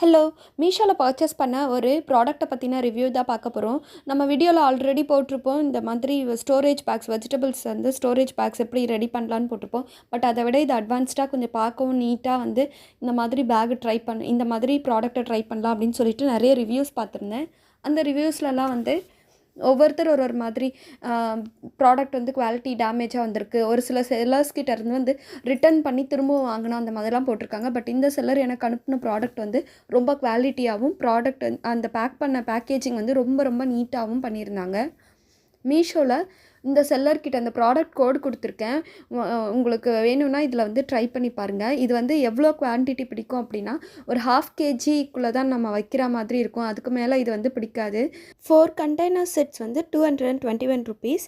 Hello மீஷோவில் purchase பண்ண ஒரு ப்ராடக்ட்டை பற்றின ரிவ்யூ தான் பார்க்க போகிறோம். நம்ம வீடியோவில் ஆல்ரெடி போட்டிருப்போம். இந்த மாதிரி ஸ்டோரேஜ் பேக்ஸ், வெஜிடபிள்ஸ் வந்து ஸ்டோரேஜ் பேக்ஸ் எப்படி ரெடி பண்ணலான்னு போட்டிருப்போம். பட் அதை விட இது அட்வான்ஸ்டாக கொஞ்சம் பார்க்கவும் நீட்டாக வந்து இந்த மாதிரி பேக் இந்த மாதிரி ப்ராடக்ட்டை ட்ரை பண்ணலாம் அப்படின்னு சொல்லிட்டு நிறைய ரிவ்யூஸ் பார்த்துருந்தேன். அந்த ரிவ்யூஸ்லலாம் வந்து ஒவ்வொருத்தர் ஒரு மாதிரி ப்ராடக்ட் வந்து குவாலிட்டி டேமேஜாக வந்திருக்கு. ஒரு சில செல்லர்ஸ்கிட்ட இருந்து வந்து ரிட்டர்ன் பண்ணி திரும்பவும் வாங்கணும் அந்த மாதிரிலாம் போட்டிருக்காங்க. பட் இந்த செல்லர் எனக்கு அனுப்பின ப்ராடக்ட் வந்து ரொம்ப குவாலிட்டியாகவும் ப்ராடக்ட் அந்த பேக் பண்ண பேக்கேஜிங் வந்து ரொம்ப ரொம்ப நீட்டாகவும் பண்ணியிருந்தாங்க. மீஷோவில் இந்த செல்லர்கிட்ட அந்த ப்ராடக்ட் கோட் கொடுத்துருக்கேன். உங்களுக்கு வேணும்னா இதில் வந்து ட்ரை பண்ணி பாருங்கள். இது வந்து எவ்வளோ குவான்டிட்டி பிடிக்கும் அப்படின்னா ஒரு 1/2 kgக்குள்ளே தான் நம்ம வைக்கிற மாதிரி இருக்கும். அதுக்கு மேலே இது வந்து பிடிக்காது. 4 கண்டெய்னர் செட்ஸ் வந்து 221 rupees.